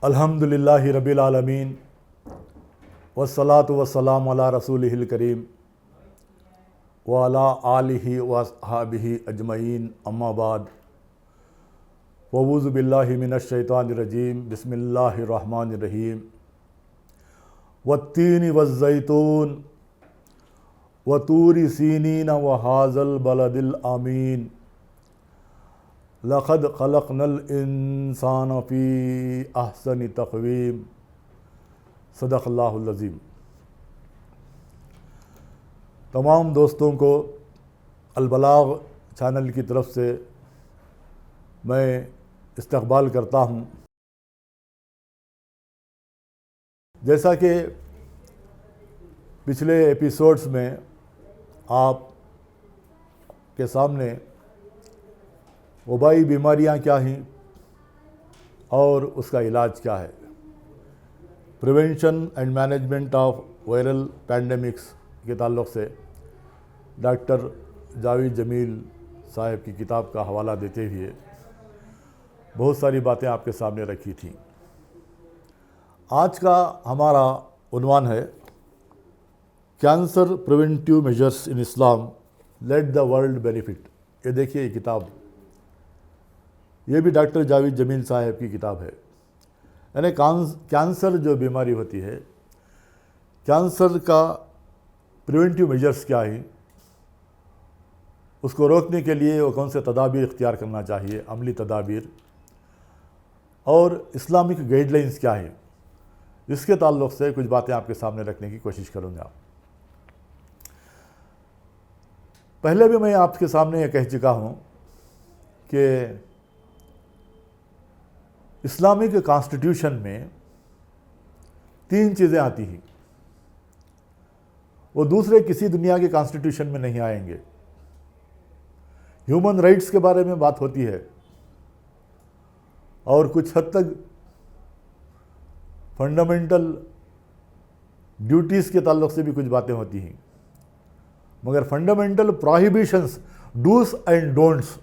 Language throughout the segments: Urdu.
الحمدللہ رب العالمین والصلاة والسلام علی رسولہ الکریم وعلی آلہ واصحابہ اجمعین، اما بعد، اعوذ باللہ من الشیطان الرجیم، بسم اللہ الرحمن الرحیم۔ والتین والزیتون وطور سینین وہذا البلد الامین، لقد خلقنا الانسان فی احسن تقویم، صدق اللہ العظیم۔ تمام دوستوں کو البلاغ چینل کی طرف سے میں استقبال کرتا ہوں۔ جیسا کہ پچھلے ایپیسوڈز میں آپ کے سامنے وبائی بیماریاں کیا ہیں اور اس کا علاج کیا ہے، prevention and management of viral pandemics کے تعلق سے ڈاکٹر جاوید جمیل صاحب کی کتاب کا حوالہ دیتے ہوئے بہت ساری باتیں آپ کے سامنے رکھی تھیں۔ آج کا ہمارا عنوان ہے cancer preventive measures in Islam, let the world benefit. یہ دیکھیے، یہ کتاب یہ بھی ڈاکٹر جاوید جمیل صاحب کی کتاب ہے۔ یعنی کینسر جو بیماری ہوتی ہے، کینسر کا پریونٹیو میجرز کیا ہیں، اس کو روکنے کے لیے وہ کون سے تدابیر اختیار کرنا چاہیے، عملی تدابیر، اور اسلامک گائیڈ لائنز کیا ہیں، اس کے تعلق سے کچھ باتیں آپ کے سامنے رکھنے کی کوشش کروں گا۔ پہلے بھی میں آپ کے سامنے یہ کہہ چکا ہوں کہ اسلامک کانسٹیٹیوشن میں 3 چیزیں آتی ہیں، وہ دوسرے کسی دنیا کے کانسٹیٹیوشن میں نہیں آئیں گے۔ ہیومن رائٹس کے بارے میں بات ہوتی ہے، اور کچھ حد تک فنڈامنٹل ڈیوٹیز کے تعلق سے بھی کچھ باتیں ہوتی ہیں، مگر fundamental prohibitions, dos and don'ts,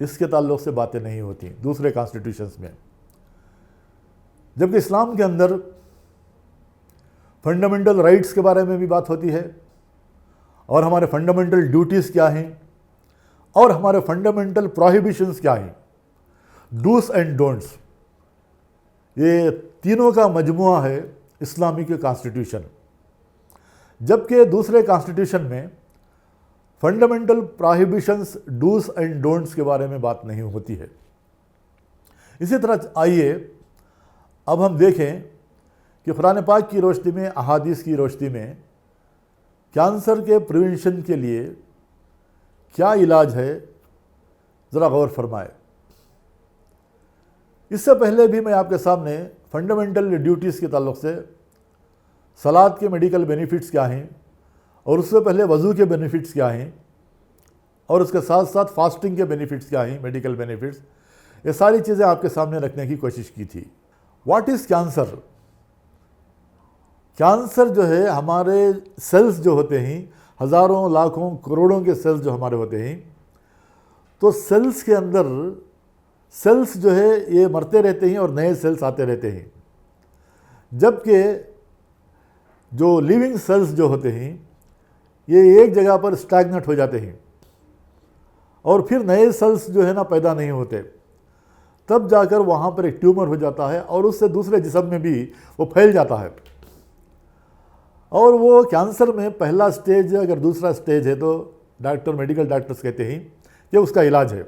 اس کے تعلق سے باتیں نہیں ہوتی دوسرے کانسٹیٹیوشنز میں۔ جبکہ اسلام کے اندر فنڈامنٹل رائٹس کے بارے میں بھی بات ہوتی ہے، اور ہمارے فنڈامنٹل ڈیوٹیز کیا ہیں، اور ہمارے فنڈامنٹل پروہیبیشنز کیا ہیں، ڈوز اینڈ ڈونٹس۔ یہ تینوں کا مجموعہ ہے اسلامک کانسٹیٹیوشن۔ جبکہ دوسرے کانسٹیٹیوشن میں fundamental prohibitions, dos and don'ts کے بارے میں بات نہیں ہوتی ہے۔ اسی طرح آئیے اب ہم دیکھیں کہ قرآن پاک کی روشنی میں، احادیث کی روشنی میں کینسر کے پریونشن کے لیے کیا علاج ہے، ذرا غور فرمائے۔ اس سے پہلے بھی میں آپ کے سامنے فنڈامنٹل ڈیوٹیز کے تعلق سے صلاۃ کے میڈیکل بینیفٹس کیا ہیں، اور اس سے پہلے وضو کے بینیفٹس کیا ہیں، اور اس کے ساتھ ساتھ فاسٹنگ کے بینیفٹس کیا ہیں، میڈیکل بینیفٹس، یہ ساری چیزیں آپ کے سامنے رکھنے کی کوشش کی تھی۔ What is cancer? کینسر جو ہے، ہمارے سیلز جو ہوتے ہیں، ہزاروں، لاکھوں، کروڑوں کے سیلز جو ہمارے ہوتے ہیں، تو سیلز کے اندر سیلز جو ہے یہ مرتے رہتے ہیں اور نئے سیلز آتے رہتے ہیں۔ جبکہ جو لیونگ سیلز جو ہوتے ہیں، یہ ایک جگہ پر اسٹیگنٹ ہو جاتے ہیں، اور پھر نئے سیلز جو ہے نا پیدا نہیں ہوتے، تب جا کر وہاں پر ایک ٹیومر ہو جاتا ہے، اور اس سے دوسرے جسم میں بھی وہ پھیل جاتا ہے۔ اور وہ کینسر میں پہلا سٹیج ہے، اگر دوسرا سٹیج ہے تو میڈیکل ڈاکٹرز کہتے ہیں کہ اس کا علاج ہے۔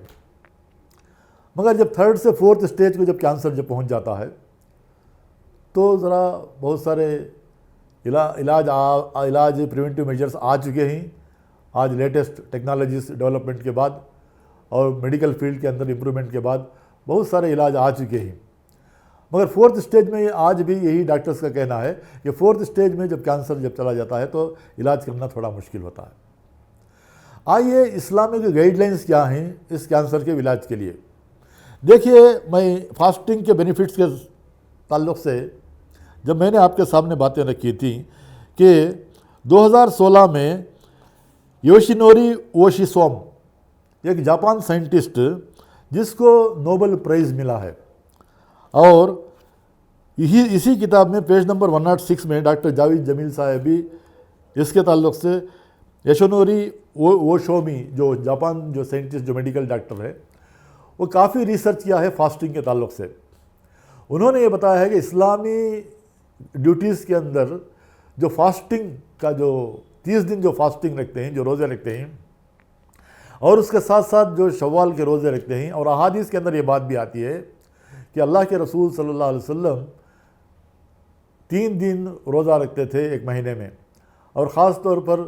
مگر جب 3rd سے 4th سٹیج کو جب کینسر جب پہنچ جاتا ہے، تو ذرا بہت سارے علاج پریونٹیو میجرز آ چکے ہیں آج لیٹسٹ ٹیکنالوجیز ڈیولپمنٹ کے بعد، اور میڈیکل فیلڈ کے اندر امپرومنٹ کے بعد بہت سارے علاج آ چکے ہیں۔ مگر 4th سٹیج میں آج بھی یہی ڈاکٹرز کا کہنا ہے کہ 4th سٹیج میں جب کینسر جب چلا جاتا ہے تو علاج کرنا تھوڑا مشکل ہوتا ہے۔ آئیے اسلامک گائیڈ لائنز کیا ہیں اس کینسر کے علاج کے لیے۔ دیکھیے، میں فاسٹنگ کے بینیفٹس کے تعلق سے جب میں نے آپ کے سامنے باتیں رکھی تھیں کہ 2016 میں یوشینوری اوشیسوم، ایک جاپان سائنٹسٹ جس کو نوبل پرائز ملا ہے، اور اسی کتاب میں پیج نمبر 106 میں ڈاکٹر جاوید جمیل صاحب بھی اس کے تعلق سے یشونوری اوشومی جو جاپان جو سائنٹسٹ جو میڈیکل ڈاکٹر ہے وہ کافی ریسرچ کیا ہے فاسٹنگ کے تعلق سے. انہوں نے یہ بتایا ہے کہ اسلامی ڈیوٹیز کے اندر جو فاسٹنگ کا جو 30 دن جو فاسٹنگ رکھتے ہیں جو روزے رکھتے ہیں اور اس کے ساتھ ساتھ جو شوال کے روزے رکھتے ہیں, اور احادیث کے اندر یہ بات بھی آتی ہے کہ اللہ کے رسول صلی اللہ علیہ وسلم 3 دن روزہ رکھتے تھے ایک مہینے میں, اور خاص طور پر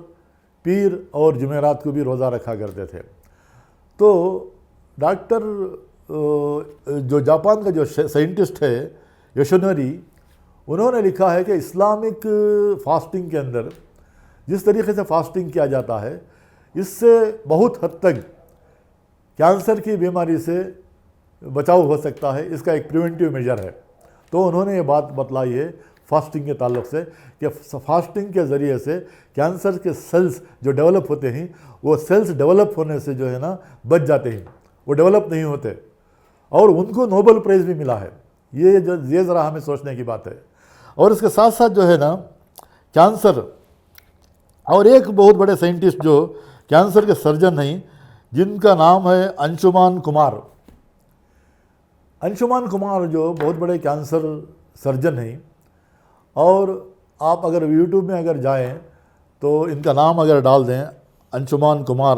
پیر اور جمعرات کو بھی روزہ رکھا کرتے تھے. تو ڈاکٹر جو جاپان کا جو سائنٹسٹ ہے یوشونوری, انہوں نے لکھا ہے کہ اسلامک فاسٹنگ کے اندر جس طریقے سے فاسٹنگ کیا جاتا ہے اس سے بہت حد تک کینسر کی بیماری سے بچاؤ ہو سکتا ہے, اس کا ایک پریونٹیو میجر ہے. تو انہوں نے یہ بات بتلائی ہے فاسٹنگ کے تعلق سے کہ فاسٹنگ کے ذریعے سے کینسر کے سیلز جو ڈیولپ ہوتے ہیں وہ سیلز ڈیولپ ہونے سے جو ہے نا بچ جاتے ہیں, وہ ڈیولپ نہیں ہوتے, اور ان کو نوبل پرائز بھی ملا ہے. یہ ذرا ہمیں سوچنے کی بات ہے. اور اس کے ساتھ ساتھ جو ہے نا کینسر, اور ایک بہت بڑے سائنٹسٹ جو کینسر کے سرجن ہیں جن کا نام ہے انشمان کمار. انشمان کمار جو بہت بڑے کینسر سرجن ہیں, اور آپ اگر یوٹیوب میں اگر جائیں تو ان کا نام اگر ڈال دیں انشمان کمار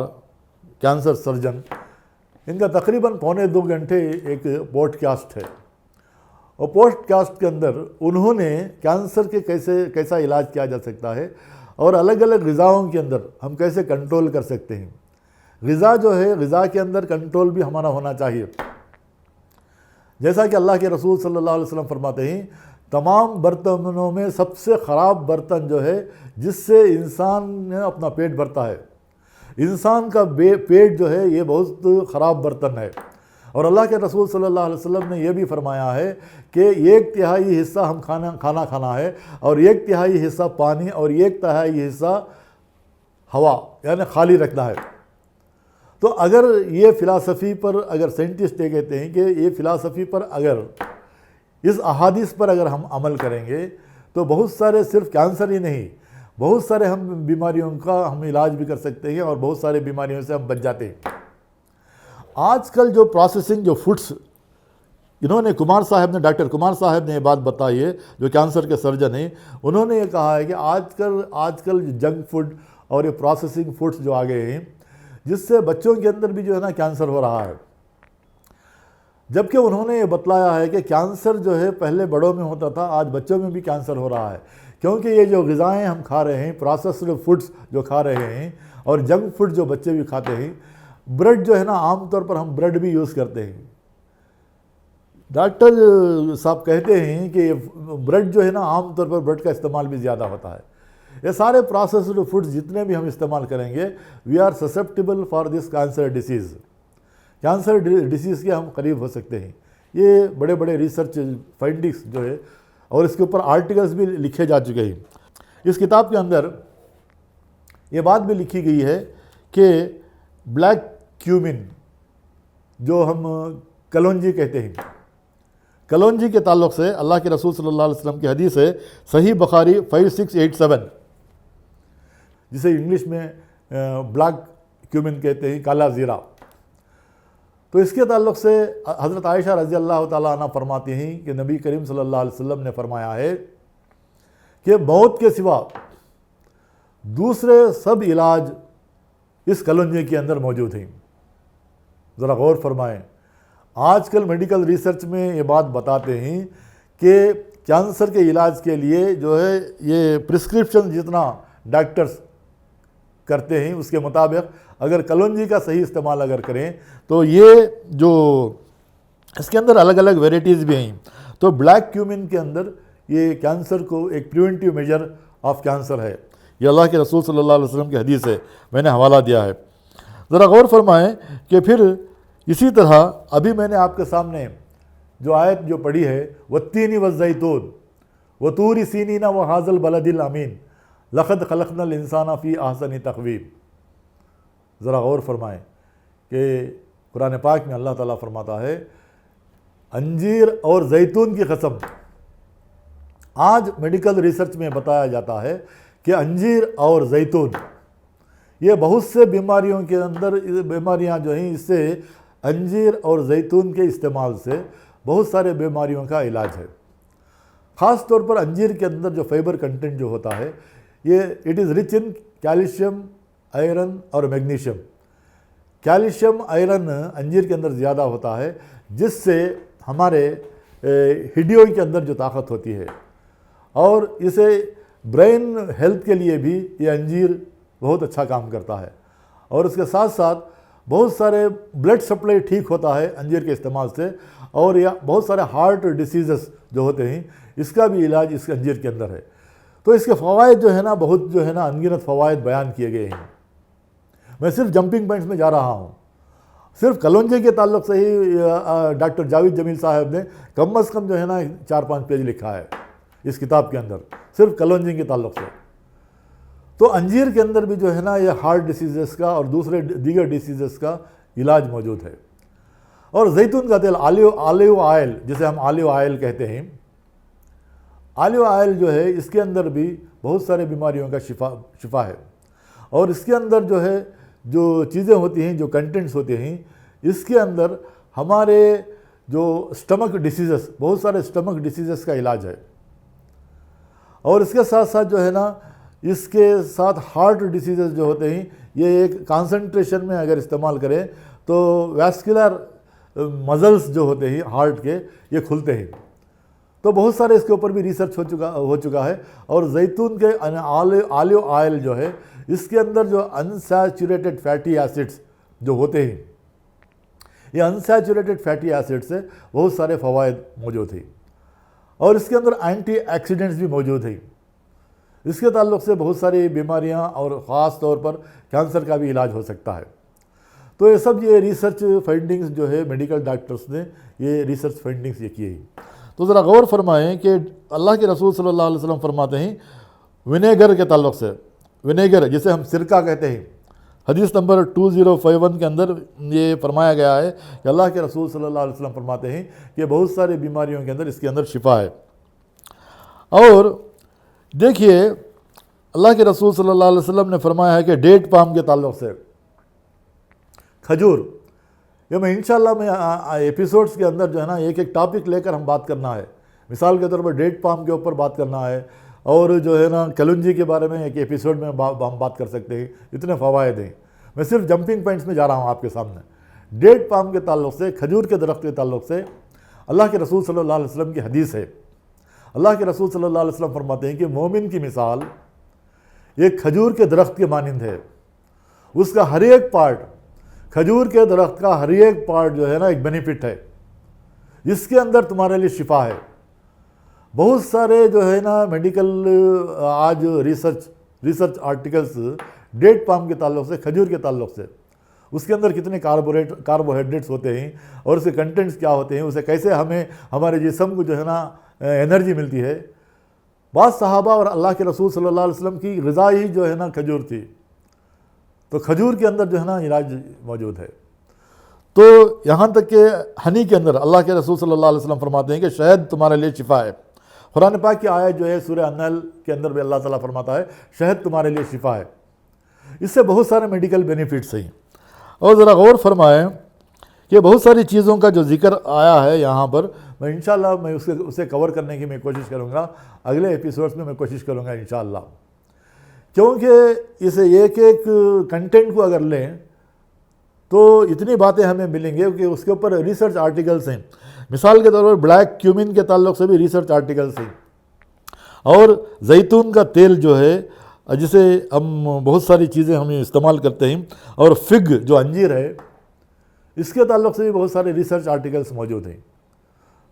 کینسر سرجن, ان کا تقریباً 1.25 گھنٹے ایک پوڈ کاسٹ ہے. اور پوڈ کاسٹ کے اندر انہوں نے کینسر کے کیسا علاج کیا جا سکتا ہے اور الگ الگ غذاؤں کے اندر ہم کیسے کنٹرول کر سکتے ہیں. غذا جو ہے, غذا کے اندر کنٹرول بھی ہمارا ہونا چاہیے. جیسا کہ اللہ کے رسول صلی اللہ علیہ وسلم فرماتے ہیں تمام برتنوں میں سب سے خراب برتن جو ہے جس سے انسان نے اپنا پیٹ بھرتا ہے, انسان کا پیٹ جو ہے یہ بہت خراب برتن ہے. اور اللہ کے رسول صلی اللہ علیہ وسلم نے یہ بھی فرمایا ہے کہ 1/3 حصہ ہم کھانا کھانا ہے, اور 1/3 حصہ پانی, اور 1/3 حصہ ہوا, یعنی خالی رکھنا ہے. تو اگر یہ فلسفی پر اگر سائنٹسٹ یہ کہتے ہیں کہ یہ فلسفی پر اگر اس احادیث پر اگر ہم عمل کریں گے تو بہت سارے صرف کینسر ہی نہیں, بہت سارے ہم بیماریوں کا ہم علاج بھی کر سکتے ہیں, اور بہت سارے بیماریوں سے ہم بچ جاتے ہیں. آج کل جو پروسیسنگ جو فوڈس انہوں نے ڈاکٹر کمار صاحب نے یہ بات بتائی ہے جو کینسر کے سرجن ہیں, انہوں نے یہ کہا ہے کہ آج کل جنک فوڈ اور یہ پروسیسنگ فوڈس جو آ گئے ہیں جس سے بچوں کے اندر بھی جو ہے نا کینسر ہو رہا ہے. جبکہ انہوں نے یہ بتلایا ہے کہ کینسر جو ہے پہلے بڑوں میں ہوتا تھا, آج بچوں میں بھی کینسر ہو رہا ہے, کیونکہ یہ جو غذائیں ہم کھا رہے ہیں, پروسیسڈ فوڈس جو کھا رہے ہیں, اور جنک فوڈ جو بچے بھی کھاتے ہیں, بریڈ جو ہے نا عام طور پر ہم بریڈ بھی یوز کرتے ہیں. ڈاکٹر صاحب کہتے ہیں کہ بریڈ جو ہے نا عام طور پر بریڈ کا استعمال بھی زیادہ ہوتا ہے. یہ سارے پروسیسڈ فوڈز جتنے بھی ہم استعمال کریں گے we are susceptible for this cancer disease, cancer disease کے ہم قریب ہو سکتے ہیں. یہ بڑے بڑے ریسرچ فائنڈنگس جو ہے, اور اس کے اوپر آرٹیکلز بھی لکھے جا چکے ہیں. اس کتاب کے اندر یہ بات بھی لکھی گئی ہے کہ بلیک کیومن جو ہم کلونجی کہتے ہیں, کلونجی کے تعلق سے اللہ کے رسول صلی اللہ علیہ وسلم کی حدیث ہے صحیح بخاری 5687, جسے انگلش میں بلیک کیومن کہتے ہیں, کالا زیرہ. تو اس کے تعلق سے حضرت عائشہ رضی اللہ تعالیٰ عنہ فرماتی ہیں کہ نبی کریم صلی اللہ علیہ وسلم نے فرمایا ہے کہ موت کے سوا دوسرے سب علاج اس کلونجی کے اندر موجود ہیں. ذرا غور فرمائیں, آج کل میڈیکل ریسرچ میں یہ بات بتاتے ہیں کہ کینسر کے علاج کے لیے جو ہے یہ پرسکرپشن جتنا ڈاکٹرز کرتے ہیں اس کے مطابق اگر کلونجی کا صحیح استعمال اگر کریں تو یہ جو اس کے اندر الگ الگ ویرائٹیز بھی ہیں. تو بلیک کیومن کے اندر یہ کینسر کو ایک پریونٹیو میجر آف کینسر ہے. یہ اللہ کے رسول صلی اللہ علیہ وسلم کی حدیث ہے, میں نے حوالہ دیا ہے. ذرا غور فرمائیں کہ پھر اسی طرح ابھی میں نے آپ کے سامنے جو آیت جو پڑھی ہے والتین والزیتون وطور سینین وہذا البلد الامین لقد خلقنا الانسان فی احسن تقویم. ذرا غور فرمائیں کہ قرآن پاک میں اللہ تعالیٰ فرماتا ہے انجیر اور زیتون کی قسم, آج میڈیکل ریسرچ میں بتایا جاتا ہے کہ انجیر اور زیتون یہ بہت سے بیماریوں کے اندر بیماریاں جو ہیں اس سے انجیر اور زیتون کے استعمال سے بہت سارے بیماریوں کا علاج ہے. خاص طور پر انجیر کے اندر جو فائبر کنٹینٹ جو ہوتا ہے یہ it is rich in calcium, iron اور میگنیشیم. کیلشیم آئرن انجیر کے اندر زیادہ ہوتا ہے جس سے ہمارے ہڈیوں کے اندر جو طاقت ہوتی ہے، اور اسے برین ہیلتھ کے لیے بھی یہ انجیر بہت اچھا کام کرتا ہے. اور اس کے ساتھ ساتھ بہت سارے بلڈ سپلائی ٹھیک ہوتا ہے انجیر کے استعمال سے، اور یا بہت سارے ہارٹ ڈیسیزز جو ہوتے ہیں اس کا بھی علاج اس انجیر کے اندر ہے. تو اس کے فوائد جو ہے نا بہت جو ہے نا انگنت فوائد بیان کیے گئے ہیں. میں صرف جمپنگ پوائنٹس میں جا رہا ہوں. صرف کلونجی کے تعلق سے ہی ڈاکٹر جاوید جمیل صاحب نے کم از کم جو ہے نا 4-5 پیج لکھا ہے اس کتاب کے اندر صرف کلونجی کے تعلق سے. تو انجیر کے اندر بھی جو ہے نا یہ ہارٹ ڈیسیزز کا اور دوسرے دیگر ڈیسیزز کا علاج موجود ہے. اور زیتون کا تیل، آلیو آئل جسے ہم آلیو آئل کہتے ہیں، آلیو آئل جو ہے اس کے اندر بھی بہت سارے بیماریوں کا شفا ہے. اور اس کے اندر جو ہے جو چیزیں ہوتی ہیں، جو کنٹینٹس ہوتے ہیں، اس کے اندر ہمارے جو اسٹمک ڈیسیزز، بہت سارے اسٹمک ڈیسیزز کا علاج ہے. اور اس کے ساتھ ساتھ جو ہے نا اس کے ساتھ ہارٹ ڈیسیزز جو ہوتے ہیں یہ ایک کانسنٹریشن میں اگر استعمال کریں تو ویسکولر مزلز جو ہوتے ہیں ہارٹ کے یہ کھلتے ہیں. تو بہت سارے اس کے اوپر بھی ریسرچ ہو چکا ہے. اور زیتون کے آلیو آئل جو ہے اس کے اندر جو انسیچوریٹڈ فیٹی ایسڈز جو ہوتے ہیں، یہ انسیچوریٹڈ فیٹی ایسڈ سے بہت سارے فوائد موجود ہیں. اور اس کے اندر اینٹی آکسیڈنٹس بھی موجود ہیں. اس کے تعلق سے بہت ساری بیماریاں اور خاص طور پر کینسر کا بھی علاج ہو سکتا ہے. تو یہ سب یہ ریسرچ فائنڈنگز جو ہے میڈیکل ڈاکٹرز نے یہ ریسرچ فائنڈنگز یہ کی ہیں. تو ذرا غور فرمائیں کہ اللہ کے رسول صلی اللہ علیہ وسلم فرماتے ہیں ونیگر کے تعلق سے، ونیگر جسے ہم سرکہ کہتے ہیں، حدیث نمبر 2051 کے اندر یہ فرمایا گیا ہے کہ اللہ کے رسول صلی اللہ علیہ وسلم فرماتے ہیں کہ بہت ساری بیماریوں کے اندر اس کے اندر شفا ہے. اور دیکھیے اللہ کے رسول صلی اللہ علیہ وسلم نے فرمایا ہے کہ ڈیٹ پام کے تعلق سے، کھجور، یہ میں انشاءاللہ میں ایپیسوڈز کے اندر جو ہے نا ایک ایک ٹاپک لے کر ہم بات کرنا ہے. مثال کے طور پر ڈیٹ پام کے اوپر بات کرنا ہے، اور جو ہے نا کلونجی کے بارے میں ایک ایپیسوڈ میں ہم بات کر سکتے ہیں. اتنے فوائد ہیں. میں صرف جمپنگ پوائنٹس میں جا رہا ہوں آپ کے سامنے. ڈیٹ پام کے تعلق سے، کھجور کے درخت کے تعلق سے اللہ کے رسول صلی اللہ علیہ وسلم کی حدیث ہے. اللہ کے رسول صلی اللہ علیہ وسلم فرماتے ہیں کہ مومن کی مثال ایک کھجور کے درخت کے مانند ہے. اس کا ہر ایک پارٹ، کھجور کے درخت کا ہر ایک پارٹ جو ہے نا ایک بینیفٹ ہے. اس کے اندر تمہارے لیے شفا ہے. بہت سارے جو ہے نا میڈیکل آج ریسرچ آرٹیکلز ڈیٹ پام کے تعلق سے، کھجور کے تعلق سے، اس کے اندر کتنے کاربوہائیڈریٹس ہوتے ہیں اور اس کے کنٹینٹس کیا ہوتے ہیں، اسے کیسے ہمیں ہمارے جسم کو جو ہے نا انرجی ملتی ہے. بعض صحابہ اور اللہ کے رسول صلی اللہ علیہ وسلم کی غذا ہی جو ہے نا کھجور تھی. تو کھجور کے اندر جو ہے نا علاج موجود ہے. تو یہاں تک کہ ہنی کے اندر اللہ کے رسول صلی اللہ علیہ وسلم فرماتے ہیں کہ شہد تمہارے لیے شفا ہے. قرآن پاک کی آیت جو ہے سورہ النحل کے اندر بھی اللہ تعالیٰ فرماتا ہے شہد تمہارے لیے شفا ہے. اس سے بہت سارے میڈیکل بینیفٹس ہیں. اور ذرا غور فرمائیں کہ بہت ساری چیزوں کا جو ذکر آیا ہے یہاں پر، میں انشاءاللہ میں اسے کور کرنے کی میں کوشش کروں گا. اگلے ایپیسوڈز میں کوشش کروں گا انشاءاللہ. کیونکہ اسے ایک ایک کنٹینٹ کو اگر لیں تو اتنی باتیں ہمیں ملیں گے کہ اس کے اوپر ریسرچ آرٹیکلز ہیں. مثال کے طور پر بلیک کیومن کے تعلق سے بھی ریسرچ آرٹیکلز ہیں. اور زیتون کا تیل جو ہے جسے ہم بہت ساری چیزیں ہم استعمال کرتے ہیں، اور فگ جو انجیر ہے اس کے تعلق سے بھی بہت سارے ریسرچ آرٹیکلز موجود ہیں.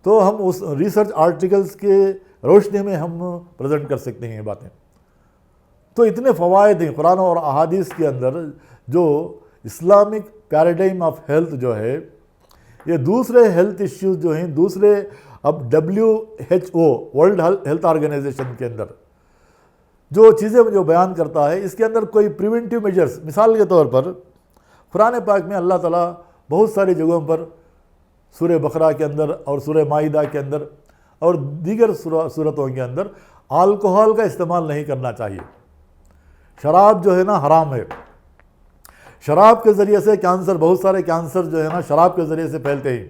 تو ہم اس ریسرچ آرٹیکلز کے روشنی میں ہم پریزنٹ کر سکتے ہیں یہ باتیں. تو اتنے فوائد ہیں قرآن اور احادیث کے اندر. جو اسلامک پیراڈائم آف ہیلتھ جو ہے، یہ دوسرے ہیلتھ ایشوز جو ہیں، دوسرے اب WHO ورلڈ ہیلتھ آرگنائزیشن کے اندر جو چیزیں جو بیان کرتا ہے، اس کے اندر کوئی پریونٹیو میجرز، مثال کے طور پر قرآن پاک میں اللہ تعالیٰ بہت ساری جگہوں پر سورہ بقرہ کے اندر اور سورہ مائدہ کے اندر اور دیگر صورتوں کے اندر الکحل کا استعمال نہیں کرنا چاہیے۔ شراب جو ہے نا حرام ہے۔ شراب کے ذریعے سے کینسر، بہت سارے کینسر جو ہے نا شراب کے ذریعے سے پھیلتے ہیں،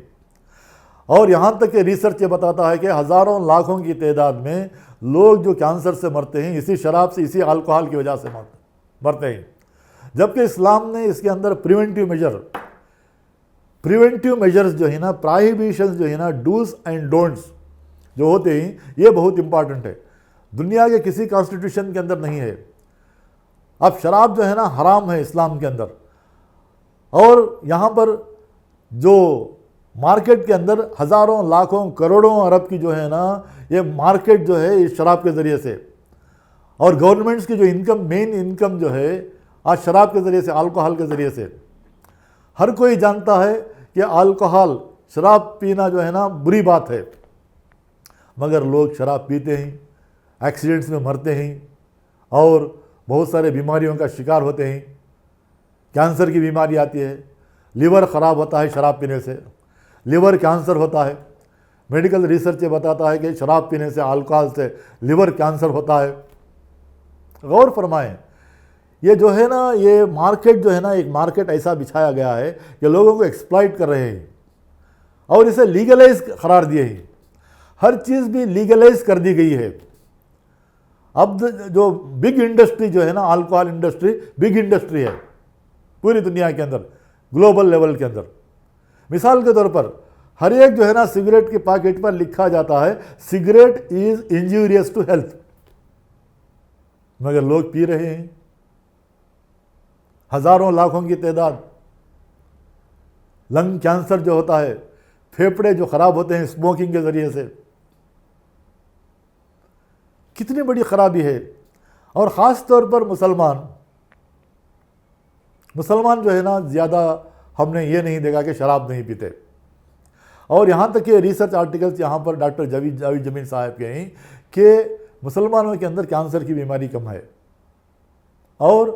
اور یہاں تک کہ ریسرچ یہ بتاتا ہے کہ ہزاروں لاکھوں کی تعداد میں لوگ جو کینسر سے مرتے ہیں اسی شراب سے، اسی الکحل کی وجہ سے مرتے ہیں۔ جبکہ اسلام نے اس کے اندر پریونٹیو میجرز جو ہے نا، پروہیبیشنز جو ہے نا، ڈوز اینڈ ڈونٹس جو ہوتے ہیں، یہ بہت امپارٹنٹ ہے۔ دنیا کے کسی کانسٹیٹیوشن کے اندر نہیں ہے۔ اب شراب جو ہے نا حرام ہے اسلام کے اندر، اور یہاں پر جو مارکیٹ کے اندر ہزاروں لاکھوں کروڑوں ارب کی جو ہے نا یہ مارکیٹ جو ہے اس شراب کے ذریعے سے، اور گورنمنٹس کی جو انکم، مین انکم جو ہے آج شراب کے ذریعے سے، الکحل کے ذریعے سے۔ ہر کوئی جانتا ہے کہ الکحل، شراب پینا جو ہے نا بری بات ہے، مگر لوگ شراب پیتے ہیں، ایکسیڈنٹس میں مرتے ہیں، اور بہت سارے بیماریوں کا شکار ہوتے ہیں۔ کینسر کی بیماری آتی ہے، لیور خراب ہوتا ہے شراب پینے سے، لیور کینسر ہوتا ہے۔ میڈیکل ریسرچ یہ بتاتا ہے کہ شراب پینے سے، الکحل سے لیور کینسر ہوتا ہے۔ غور فرمائیں، یہ جو ہے نا یہ مارکیٹ جو ہے نا ایک مارکیٹ ایسا بچھایا گیا ہے کہ لوگوں کو ایکسپلائٹ کر رہے ہیں، اور اسے لیگلائز قرار دیے ہیں۔ ہر چیز بھی لیگلائز کر دی گئی ہے۔ اب جو بگ انڈسٹری جو ہے نا، الکحل انڈسٹری بگ انڈسٹری ہے پوری دنیا کے اندر، گلوبل لیول کے اندر۔ مثال کے طور پر ہر ایک جو ہے نا سگریٹ کے پیکٹ پر لکھا جاتا ہے cigarette is injurious to health, مگر لوگ پی رہے ہیں، ہزاروں لاکھوں کی تعداد۔ لنگ کینسر جو ہوتا ہے، پھیپھڑے جو خراب ہوتے ہیں اسموکنگ کے ذریعے سے، کتنی بڑی خرابی ہے۔ اور خاص طور پر مسلمان جو ہے نا زیادہ ہم نے یہ نہیں دیکھا کہ شراب نہیں پیتے، اور یہاں تک کہ ریسرچ آرٹیکلز یہاں پر ڈاکٹر جاوید جمیل صاحب کے ہیں کہ مسلمانوں کے اندر کینسر کی بیماری کم ہے، اور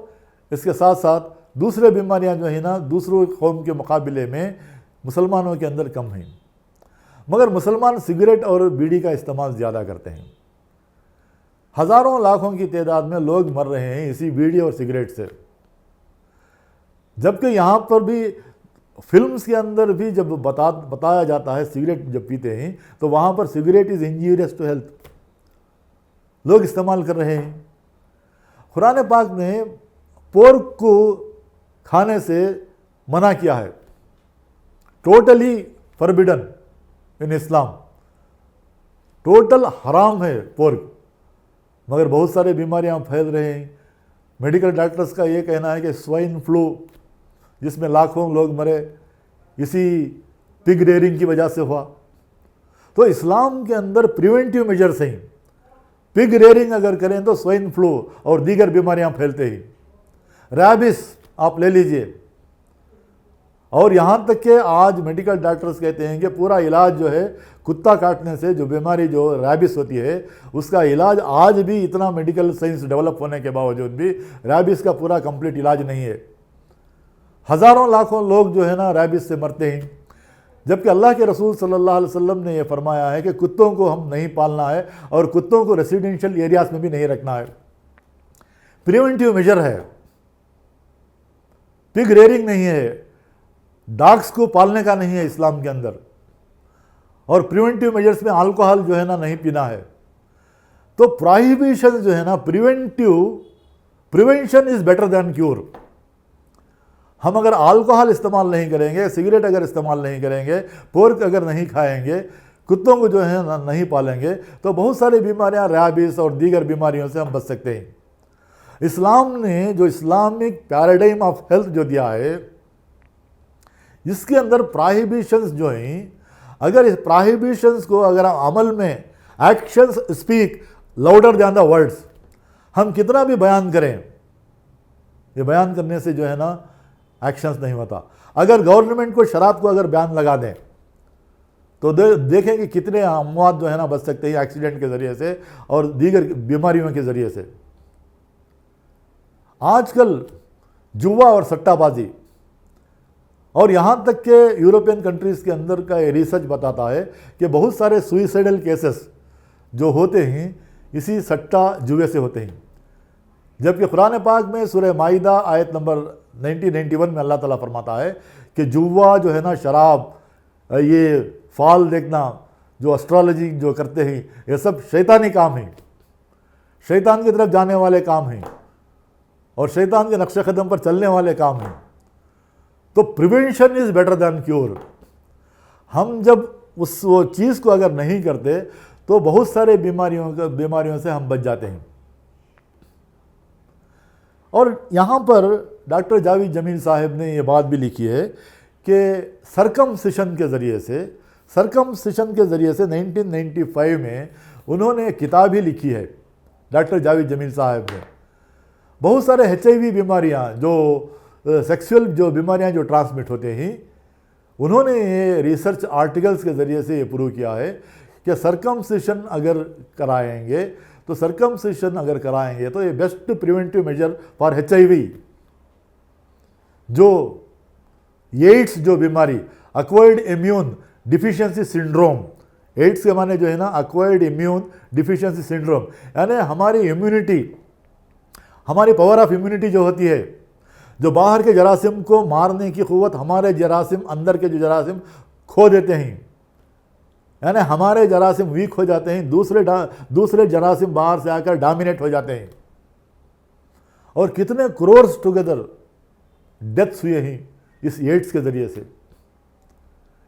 اس کے ساتھ ساتھ دوسرے بیماریاں جو ہیں نا دوسروں قوم کے مقابلے میں مسلمانوں کے اندر کم ہیں، مگر مسلمان سگریٹ اور بیڑی کا استعمال زیادہ کرتے ہیں۔ ہزاروں لاکھوں کی تعداد میں لوگ مر رہے ہیں اسی بیڑی اور سگریٹ سے۔ جبکہ یہاں پر بھی فلمز کے اندر بھی جب بتایا جاتا ہے سگریٹ جب پیتے ہیں تو وہاں پر cigarette is injurious to health, لوگ استعمال کر رہے ہیں۔ قرآن پاک نے پورک کو کھانے سے منع کیا ہے، ٹوٹلی فربیڈن ان اسلام، ٹوٹل حرام ہے پورک، مگر بہت سارے بیماریاں پھیل رہے ہیں۔ میڈیکل ڈاکٹرز کا یہ کہنا ہے کہ سوائن فلو جس میں لاکھوں لوگ مرے اسی پگ ریئرنگ کی وجہ سے ہوا۔ تو اسلام کے اندر پریونٹیو میجرز ہیں، پگ ریئرنگ اگر کریں تو سوائن فلو اور دیگر بیماریاں پھیلتے ہیں، ریبس آپ لے لیجئے، اور یہاں تک کہ آج میڈیکل ڈاکٹرز کہتے ہیں کہ پورا علاج جو ہے کتا کاٹنے سے جو بیماری جو ریبس ہوتی ہے اس کا علاج آج بھی اتنا میڈیکل سائنس ڈیولپ ہونے کے باوجود بھی ریبس کا پورا کمپلیٹ علاج نہیں ہے۔ ہزاروں لاکھوں لوگ جو ہے نا ریبس سے مرتے ہیں، جبکہ اللہ کے رسول صلی اللہ علیہ وسلم نے یہ فرمایا ہے کہ کتوں کو ہم نہیں پالنا ہے اور کتوں کو ریسیڈینشل ایریاز میں بھی نہیں رکھنا ہے۔ پریونٹیو میجر ہے، پگ ریئرنگ نہیں ہے، ڈاگس کو پالنے کا نہیں ہے اسلام کے اندر، اور پریونٹیو میجرز میں الکحل جو ہے نا نہیں پینا ہے۔ تو پروہیبیشن جو ہے نا، prevention is better than cure. ہم اگر الکحل استعمال نہیں کریں گے، سگریٹ اگر استعمال نہیں کریں گے، پورک اگر نہیں کھائیں گے، کتوں کو جو ہے نہیں پالیں گے، تو بہت ساری بیماریاں، ریبس اور دیگر بیماریوں سے ہم بچ سکتے ہیں۔ اسلام نے جو اسلامک پیراڈائم آف ہیلتھ جو دیا ہے، جس کے اندر پروہیبیشنز جو ہیں، اگر اس پروہیبیشنز کو اگر عمل میں، actions speak louder than the words, ہم کتنا بھی بیان کریں، یہ بیان کرنے سے جو ہے نا ایکشنز نہیں ہوتا۔ اگر گورنمنٹ کو شراب کو اگر بیان لگا دیں تو دیکھیں کہ کتنے اموات جو ہے نا بچ سکتے ہیں ایکسیڈنٹ کے ذریعے سے اور دیگر بیماریوں کے ذریعے سے۔ آج کل جوا اور سٹہ بازی اور یہاں تک کہ یورپین کنٹریز کے اندر کا یہ ریسرچ بتاتا ہے کہ بہت سارے سوئسائڈل کیسز جو ہوتے ہیں اسی سٹہ جوئے سے ہوتے ہیں، جبکہ قرآن پاک میں سورہ مائدہ آیت نمبر 91 میں اللہ تعالیٰ فرماتا ہے کہ جوا جو ہے نا، شراب، یہ فال دیکھنا، جو اسٹرالوجی جو کرتے ہیں، یہ سب شیطانی کام ہیں، شیطان کی طرف جانے والے کام ہیں اور شیطان کے نقش قدم پر چلنے والے کام ہیں۔ تو prevention is better than cure. ہم جب وہ چیز کو اگر نہیں کرتے تو بہت سارے بیماریوں سے ہم بچ جاتے ہیں۔ اور یہاں پر ڈاکٹر جاوید جمیل صاحب نے یہ بات بھی لکھی ہے کہ سرکمسیشن کے ذریعے سے 1995 میں انہوں نے ایک کتاب ہی لکھی ہے، ڈاکٹر جاوید جمیل صاحب نے۔ بہت سارے HIV بیماریاں، جو سیکسول جو بیماریاں جو ٹرانسمٹ ہوتے ہیں، انہوں نے یہ ریسرچ آرٹیکلز کے ذریعے سے یہ پروو کیا ہے کہ سرکمسیشن اگر کرائیں گے تو یہ best preventive measure for HIV۔ جو ایڈس جو بیماری، acquired immune deficiency syndrome, AIDS کے معنی جو ہے نا ایکوائرڈ امیون ڈیفیشنسی سنڈروم، یعنی ہماری امیونٹی، ہماری پاور آف امیونٹی جو ہوتی ہے، جو باہر کے جراثیم کو مارنے کی قوت ہمارے جراثیم اندر کے جو جراثیم کھو دیتے ہیں، یعنی ہمارے جراثیم ویک ہو جاتے ہیں، دوسرے جراثیم باہر سے آ کر ڈومینیٹ ہو جاتے ہیں، اور کتنے کرورز ٹوگیدر ڈیتھس ہوئے ہیں اس ایڈس کے ذریعے سے۔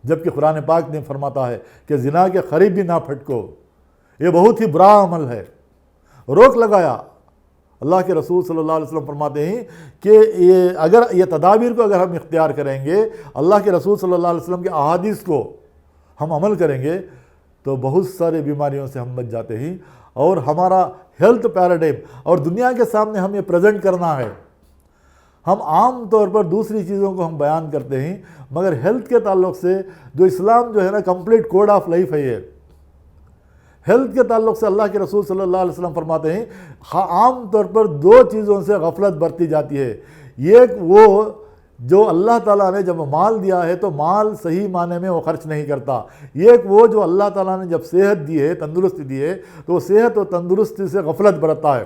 جبکہ قرآن پاک نے فرماتا ہے کہ زنا کے قریب بھی نہ پھٹکو، یہ بہت ہی برا عمل ہے، روک لگایا۔ اللہ کے رسول صلی اللہ علیہ وسلم فرماتے ہیں کہ یہ تدابیر کو اگر ہم اختیار کریں گے، اللہ کے رسول صلی اللہ علیہ وسلم کے احادیث کو ہم عمل کریں گے، تو بہت سارے بیماریوں سے ہم بچ جاتے ہیں۔ اور ہمارا ہیلتھ پیراڈائم اور دنیا کے سامنے ہم یہ پریزنٹ کرنا ہے۔ ہم عام طور پر دوسری چیزوں کو ہم بیان کرتے ہیں، مگر ہیلتھ کے تعلق سے جو اسلام جو ہے نا کمپلیٹ کوڈ آف لائف ہے، یہ ہیلتھ کے تعلق سے اللہ کے رسول صلی اللہ علیہ وسلم فرماتے ہیں عام طور پر 2 چیزوں سے غفلت برتی جاتی ہے۔ ایک وہ جو اللہ تعالیٰ نے جب مال دیا ہے تو مال صحیح معنی میں وہ خرچ نہیں کرتا۔ ایک وہ جو اللہ تعالیٰ نے جب صحت دی ہے، تندرستی دی ہے، تو وہ صحت و تندرستی سے غفلت برتتا ہے۔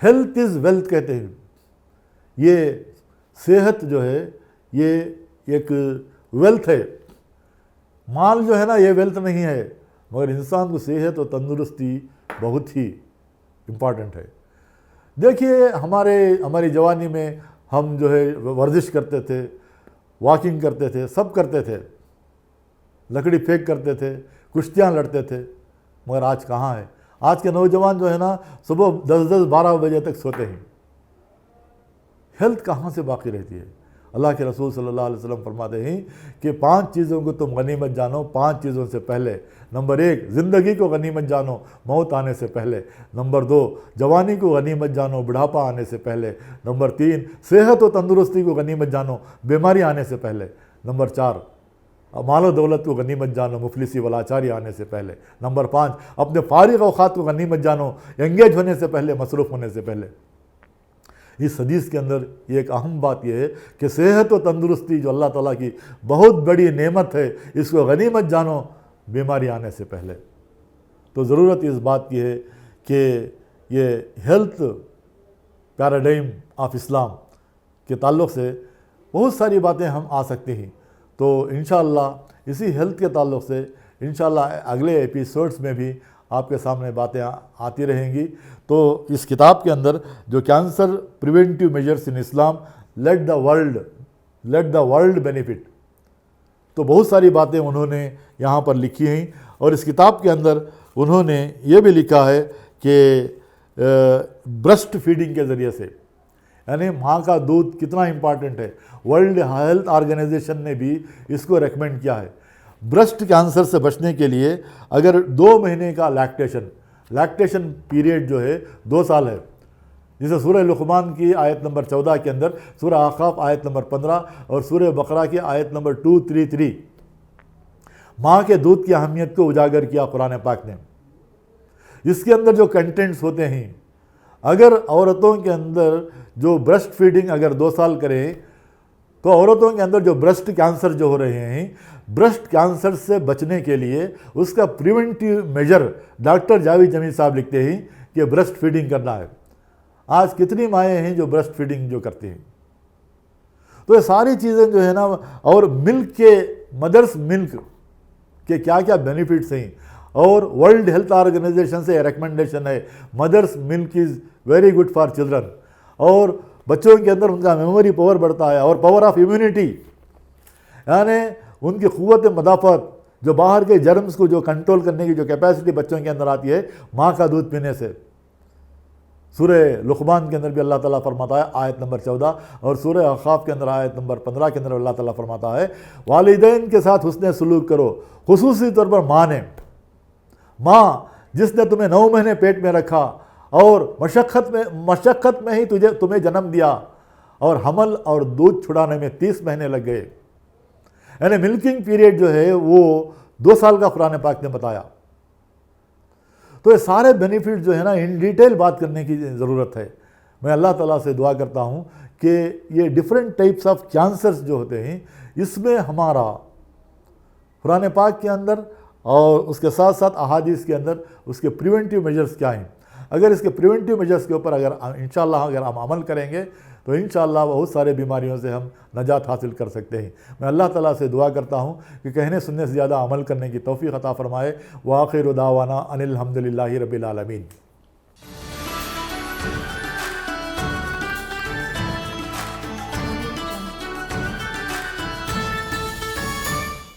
ہیلتھ از ویلتھ کہتے ہیں۔ یہ صحت جو ہے یہ ایک ویلتھ ہے، مال جو ہے نا یہ ویلتھ نہیں ہے، مگر انسان کو صحت و تندرستی بہت ہی امپورٹنٹ ہے۔ دیکھیے ہماری جوانی میں ہم جو ہے ورزش کرتے تھے، واکنگ کرتے تھے، سب کرتے تھے، لکڑی پھینک کرتے تھے، کشتیاں لڑتے تھے، مگر آج کہاں ہے؟ آج کے نوجوان جو ہے نا صبح 10-12 بجے تک سوتے ہیں۔ ہیلتھ کہاں سے باقی رہتی ہے؟ اللہ کے رسول صلی اللہ علیہ وسلم فرماتے ہیں کہ 5 چیزوں کو تم غنیمت جانو 5 چیزوں سے پہلے۔ نمبر 1 زندگی کو غنیمت جانو موت آنے سے پہلے۔ نمبر 2 جوانی کو غنیمت جانو بڑھاپا آنے سے پہلے۔ نمبر 3 صحت و تندرستی کو غنیمت جانو بیماری آنے سے پہلے۔ نمبر 4 مال و دولت کو غنیمت جانو مفلسی ولاچاری آنے سے پہلے۔ نمبر 5 اپنے فارغ اوقات کو غنیمت جانو انگیج ہونے سے پہلے، مصروف ہونے سے پہلے۔ اس حدیث کے اندر یہ ایک اہم بات یہ ہے کہ صحت و تندرستی جو اللہ تعالیٰ کی بہت بڑی نعمت ہے، اس کو غنیمت جانو بیماری آنے سے پہلے۔ تو ضرورت اس بات کی ہے کہ یہ ہیلتھ پیراڈائم آف اسلام کے تعلق سے بہت ساری باتیں ہم آ سکتے ہیں۔ تو انشاءاللہ اسی ہیلتھ کے تعلق سے انشاءاللہ اگلے ایپیسوڈز میں بھی آپ کے سامنے باتیں آتی رہیں گی۔ تو اس کتاب کے اندر جو cancer preventive measures in Islam, let the world benefit, تو بہت ساری باتیں انہوں نے یہاں پر لکھی ہیں۔ اور اس کتاب کے اندر انہوں نے یہ بھی لکھا ہے کہ بریسٹ فیڈنگ کے ذریعے سے، یعنی ماں کا دودھ کتنا امپارٹنٹ ہے۔ ورلڈ ہیلتھ آرگنائزیشن نے بھی اس کو ریکمینڈ کیا ہے۔ بریسٹ کینسر سے بچنے کے لیے اگر 2 مہینے کا لیکٹیشن پیریڈ جو ہے 2 سال ہے، جسے سورہ لقمان کی آیت نمبر 14 کے اندر، سورہ احقاف آیت نمبر 15 اور سورہ بقرہ کی آیت نمبر 233 ماں کے دودھ کی اہمیت کو اجاگر کیا قرآن پاک نے۔ اس کے اندر جو کنٹینٹس ہوتے ہیں، اگر عورتوں کے اندر جو بریسٹ فیڈنگ اگر 2 سال کریں تو عورتوں کے اندر جو برسٹ کینسر جو ہو رہے ہیں، برسٹ کینسر سے بچنے کے لیے اس کا پریونٹیو میجر ڈاکٹر جاوید جمیل صاحب لکھتے ہیں کہ برسٹ فیڈنگ کرنا ہے۔ آج کتنی مائیں ہیں جو برسٹ فیڈنگ جو کرتی ہیں؟ تو یہ ساری چیزیں جو ہے نا، اور ملک کے مدرس ملک کے کیا کیا بینیفٹس ہیں، اور ورلڈ ہیلتھ آرگنائزیشن سے ریکمنڈیشن ہے mother's milk is very good for children, اور بچوں کے اندر ان کا میموری پاور بڑھتا ہے، اور پاور آف امیونٹی، یعنی ان کی قوت مدافعت، جو باہر کے جرمز کو جو کنٹرول کرنے کی جو کیپیسٹی بچوں کے اندر آتی ہے ماں کا دودھ پینے سے۔ سورہ لقمان کے اندر بھی اللہ تعالیٰ فرماتا ہے آیت نمبر 14، اور سورہ احقاف کے اندر آیت نمبر 15 کے اندر اللہ تعالیٰ فرماتا ہے والدین کے ساتھ حسن سلوک کرو، خصوصی طور پر ماں جس نے تمہیں 9 مہینے پیٹ میں رکھا اور مشقت میں ہی تمہیں جنم دیا، اور حمل اور دودھ چھڑانے میں 30 مہینے لگ گئے، یعنی ملکنگ پیریڈ جو ہے وہ 2 سال کا قرآن پاک نے بتایا۔ تو یہ سارے بینیفٹ جو ہے نا ان ڈیٹیل بات کرنے کی ضرورت ہے۔ میں اللہ تعالیٰ سے دعا کرتا ہوں کہ یہ ڈیفرنٹ ٹائپس آف کینسرز جو ہوتے ہیں، اس میں ہمارا قرآن پاک کے اندر اور اس کے ساتھ ساتھ احادیث کے اندر اس کے پریونٹیو میجرز کیا ہیں، اگر اس کے پریونٹیو میجرز کے اوپر انشاءاللہ اگر ہم عمل کریں گے تو انشاءاللہ بہت سارے بیماریوں سے ہم نجات حاصل کر سکتے ہیں۔ میں اللہ تعالیٰ سے دعا کرتا ہوں کہ کہنے سننے سے زیادہ عمل کرنے کی توفیق عطا فرمائے۔ وآخر دعوانا ان الحمد للہ رب العالمین۔